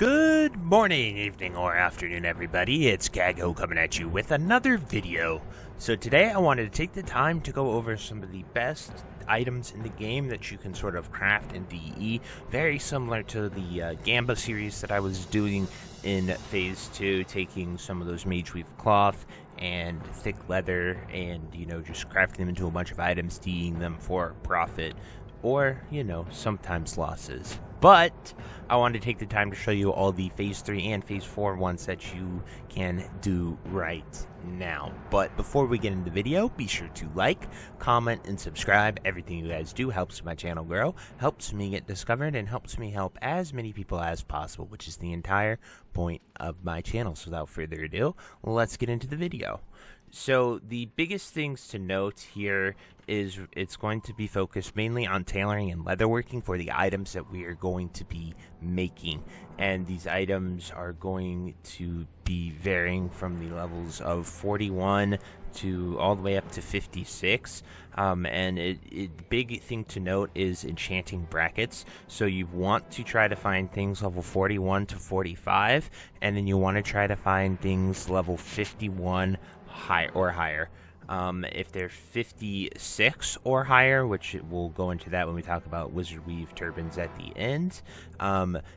Good morning, evening, or afternoon, everybody. It's Kaghoe coming at you with another video. So today I wanted to take the time to go over some of the best items in the game that you can sort of craft in DE. Very similar to the Gamba series that I was doing in Phase 2, taking some of those mage weave cloth and thick leather and, just crafting them into a bunch of items, DEing them for profit. Or, sometimes losses. But I wanted to take the time to show you all the Phase 3 and Phase 4 ones that you can do right now. But before we get into the video, be sure to like, comment, and subscribe. Everything you guys do helps my channel grow, helps me get discovered, and helps me help as many people as possible, which is the entire point of my channel. So without further ado, let's get into the video. So the biggest things to note here is it's going to be focused mainly on tailoring and leatherworking for the items that we are going to be making. And these items are going to be varying from the levels of 41 to all the way up to 56. And the big thing to note is enchanting brackets. So you want to try to find things level 41 to 45, and then you want to try to find things level 51 higher. If they're 56 or higher, which we'll go into that when we talk about wizard weave turbans at the end,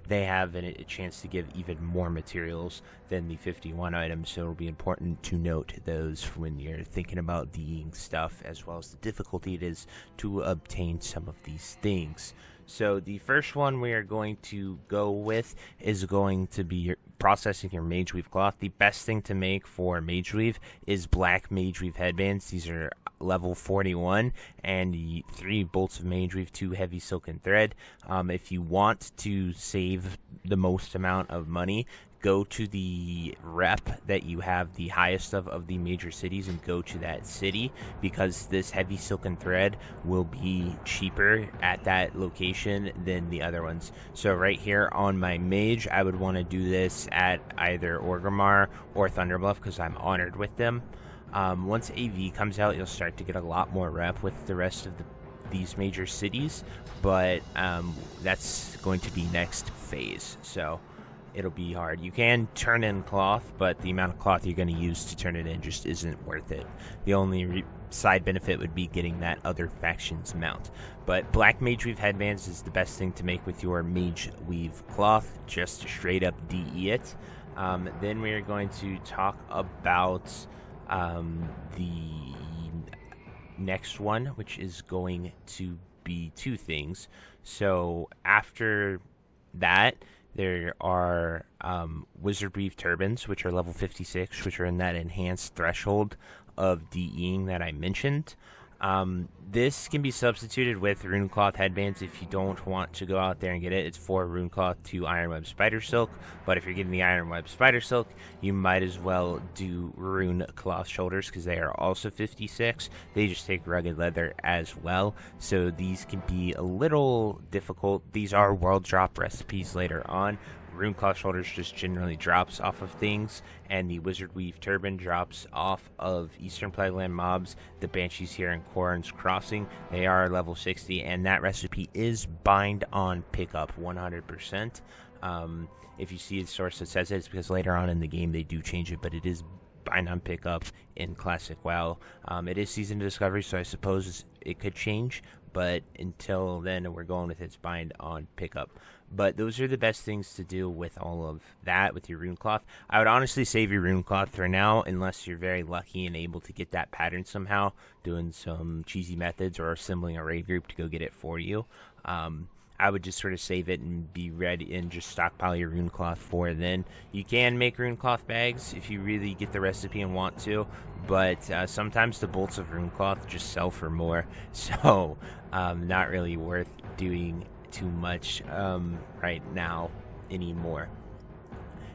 they have a chance to give even more materials than the 51 items, so it'll be important to note those when you're thinking about DEing stuff, as well as the difficulty it is to obtain some of these things. So the first one we are going to go with is going to be processing your mage weave cloth. The best thing to make for mage weave is black mage weave headbands. These are level 41 and 3 bolts of mage weave, 2 heavy silken thread. If you want to save the most amount of money, go to the rep that you have the highest of the major cities and go to that city, because this heavy silken thread will be cheaper at that location than the other ones. So right here on my mage, I would want to do this at either Orgrimmar or Thunderbluff because I'm honored with them. Once AV comes out, you'll start to get a lot more rep with the rest of these major cities, but that's going to be next phase. So it'll be hard. You can turn in cloth, but the amount of cloth you're going to use to turn it in just isn't worth it. The only side benefit would be getting that other faction's mount. But black mage weave headbands is the best thing to make with your mage weave cloth, just to straight up DE it. Then we are going to talk about the next one, which is going to be 2 things. So after that, there are wizard weave turbans, which are level 56, which are in that enhanced threshold of DEing that I mentioned. This can be substituted with runecloth headbands if you don't want to go out there and get it. It's 4 runecloth, 2 ironweb spider silk, but if you're getting the ironweb spider silk, you might as well do rune cloth shoulders because they are also 56. They just take rugged leather as well, so these can be a little difficult. These are world drop recipes later on. Runecloth shoulders just generally drops off of things, and the wizard weave turban drops off of Eastern Plagueland mobs. The banshees here in Corrin's Crossing, they are level 60, and that recipe is bind on pickup 100%. If you see a source that says it's because later on in the game they do change it, but it is bind on pickup in Classic WoW. It is season discovery, so I suppose it could change, but until then we're going with its bind on pickup. But those are the best things to do with all of that with your rune cloth. I would honestly save your rune cloth for now, unless you're very lucky and able to get that pattern somehow, doing some cheesy methods or assembling a raid group to go get it for you. I would just sort of save it and be ready and just stockpile your rune cloth for then. You can make rune cloth bags if you really get the recipe and want to, but sometimes the bolts of rune cloth just sell for more, so not really worth doing too much right now anymore.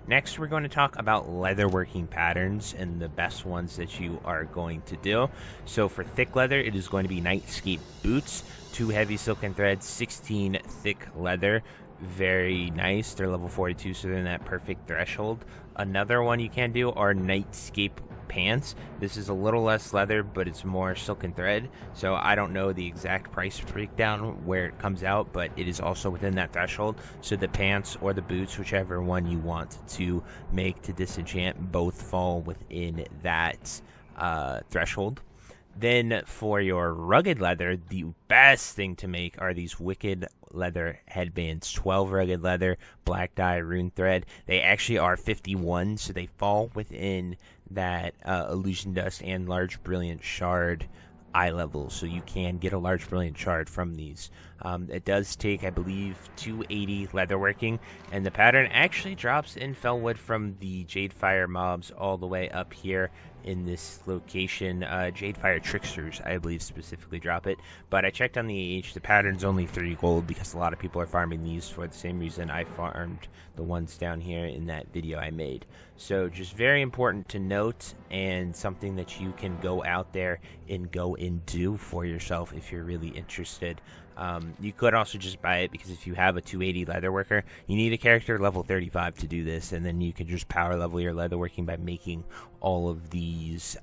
Next, we're going to talk about leatherworking patterns and the best ones that you are going to do. So for thick leather, it is going to be Nightscape boots, 2 heavy silken threads, 16 thick leather, very nice. They're level 42, so they're in that perfect threshold. Another one you can do are Nightscape pants. This is a little less leather, but it's more silk and thread, so I don't know the exact price breakdown where it comes out, but it is also within that threshold. So the pants or the boots, whichever one you want to make to disenchant, both fall within that threshold. Then for your rugged leather, the best thing to make are these wicked leather headbands. 12 rugged leather, black dye, rune thread. They actually are 51, so they fall within that illusion dust and large brilliant shard eye level, so you can get a large brilliant shard from these. It does take, I believe, 280 leatherworking, and the pattern actually drops in Fellwood from the Jadefire mobs all the way up here in this location. Jadefire Tricksters, I believe, specifically drop it, but I checked on the AH. The pattern's only 3 gold because a lot of people are farming these for the same reason I farmed the ones down here in that video I made. So just very important to note, and something that you can go out there and go and do for yourself if you're really interested. You could also just buy it, because if you have a 280 leatherworker, you need a character level 35 to do this, and then you can just power level your leatherworking by making all of these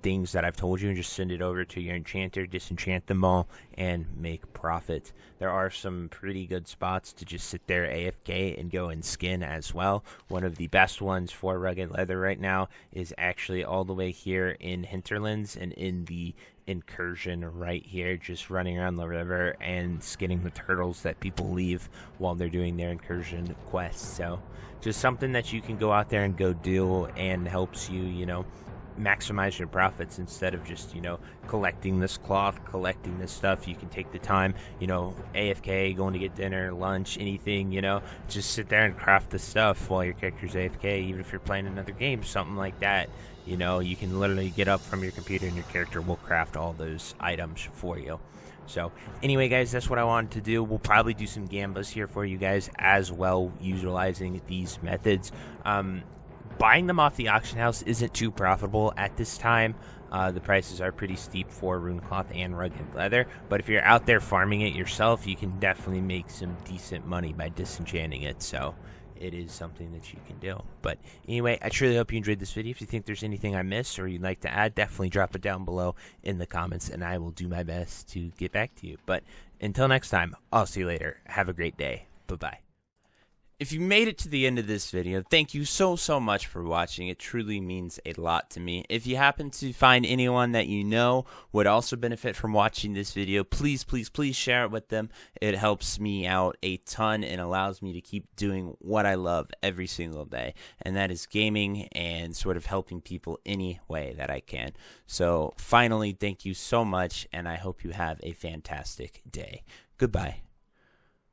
things that I've told you, and just send it over to your enchanter, disenchant them all, and make profit. There are some pretty good spots to just sit there AFK and go and skin as well. One of the best ones for rugged leather right now is actually all the way here in Hinterlands and in the incursion right here, just running around the river and skinning the turtles that people leave while they're doing their incursion quests. So just something that you can go out there and go do, and helps you, you know, maximize your profits instead of just, you know, collecting this cloth, collecting this stuff. You can take the time, you know, AFK, going to get dinner, lunch, anything, you know, just sit there and craft the stuff while your character's AFK. Even if you're playing another game, something like that, you know, you can literally get up from your computer and your character will craft all those items for you. So anyway, guys, that's what I wanted to do. We'll probably do some gambas here for you guys as well, utilizing these methods. Buying them off the auction house isn't too profitable at this time. The prices are pretty steep for rune cloth and rugged leather, but if you're out there farming it yourself, you can definitely make some decent money by disenchanting it. So it is something that you can do. But anyway, I truly hope you enjoyed this video. If you think there's anything I missed or you'd like to add, definitely drop it down below in the comments, and I will do my best to get back to you. But until next time, I'll see you later. Have a great day. Bye-bye. If you made it to the end of this video, thank you so much for watching. It truly means a lot to me. If you happen to find anyone that you know would also benefit from watching this video, please share it with them. It helps me out a ton and allows me to keep doing what I love every single day, and that is gaming and sort of helping people any way that I can. So finally, thank you so much, and I hope you have a fantastic day. Goodbye.